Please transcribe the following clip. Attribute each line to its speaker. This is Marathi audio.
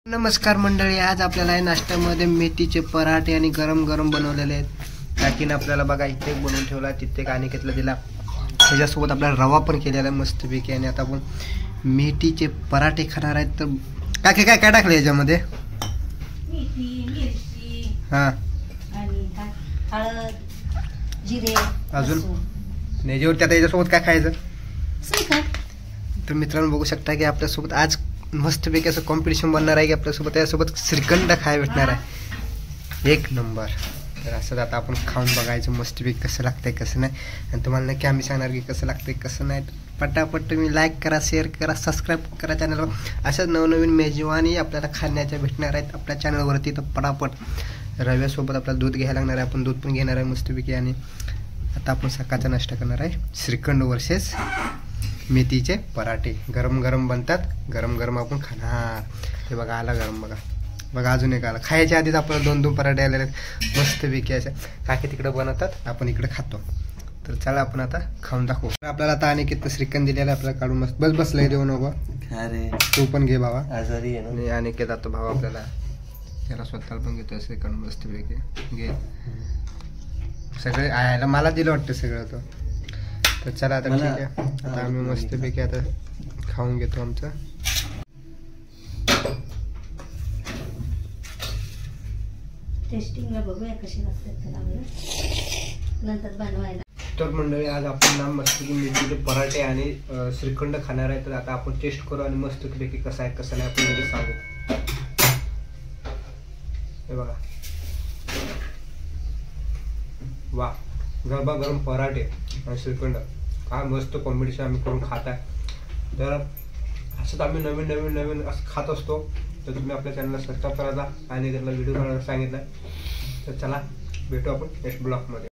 Speaker 1: नमस्कार मंडळी, आज आपल्याला आहे नाश्त्यामध्ये मेथीचे पराठे आणि गरम गरम बनवलेले आहेत। काकीने आपल्याला बघा इथे बनवून ठेवला, तिथे अनिकेतला दिला, त्याच्यासोबत आपल्याला रवा पण केलेला आहे मस्तपैकी। आणि आता आपण मेथीचे पराठे खाणार आहेत। तर काकी काय काय टाकलं याच्यामध्ये?
Speaker 2: मेथी, मिरची,
Speaker 1: हां
Speaker 2: आणि हळद, जिरे,
Speaker 1: अजून याच्यावरती आता याच्यासोबत काय खायचं?
Speaker 2: श्रीखंड।
Speaker 1: तर मित्रांनो बघू शकता की आपल्यासोबत आज मस्तपैकी असं कॉम्पिटिशन बनणार आहे की आपल्यासोबत त्यासोबत श्रीखंड खायला भेटणार आहे, एक नंबर। तर असं आता आपण खाऊन बघायचं मस्तपैकी कसं लागतंय कसं नाही, आणि तुम्हाला नक्की आम्ही सांगणार की कसं लागतंय कसं नाही। पटापट तुम्ही लाईक करा, शेअर करा, सबस्क्राईब करा चॅनलवर। अशाच नवनवीन मेजवानी आपल्याला खाण्याच्या भेटणार आहेत आपल्या चॅनलवरती। तर पटापट रव्यासोबत आपल्याला दूध घ्यायला लागणार आहे, आपण दूध पण घेणार आहे मस्तपैकी। आणि आता आपण सकाळचा नाश्ता करणार आहे श्रीखंड वर्सेस मेथीचे पराठे। गरम गरम बनतात, गरम गरम आपण खाणार। हे बघा आला गरम, बघा बघा अजून एक आला। खायच्या आधीच आपल्याला दोन दोन पराठे आलेले आहेत मस्तपैकी असे। काकी तिकडे बनवतात, आपण इकडे खातो। तर चला आपण आता खाऊन दाखवू। आपल्याला आता अनिकेत श्रीखंड दिलेला आपल्याला काढून मस्त बस बसलंय देऊ नको, अरे तू पण घे बाबा, आजारी आहे ना। आणि अनिकेत आता भाऊ आपल्याला त्याला स्वतःला पण घेतो श्रीखंड मस्तपैकी घे। सगळे आयला मला दिलं वाटतं सगळं तो। तर चला आता ठीक आहे, आता आम्ही मस्तपैकी आता खाऊन घेतो आमचं।
Speaker 2: टेस्टिंगला बघूया कशी लागतात त्याला नंतर बनवायला।
Speaker 1: तर मंडळी आज आपण ना मस्तपैकी मेथीचे पराठे आणि श्रीखंड खाणार आहे। तर आता आपण टेस्ट करू आणि मस्तपैकी कसं आहे कसं नाही आपण म्हणजे सांगू। हे बघा, वा गरबा गरम पराठे आणि श्रीखंड, काय मस्त कॉम्बिनेशन आम्ही करून खात आहे। तर असंच आम्ही नवीन नवीन नवीन असं खात असतो। तर तुम्ही आपल्या चॅनलला सबस्क्राईब करायला आणि त्याला व्हिडिओ बनायला सांगितलं। तर चला भेटू आपण नेक्स्ट ब्लॉगमध्ये।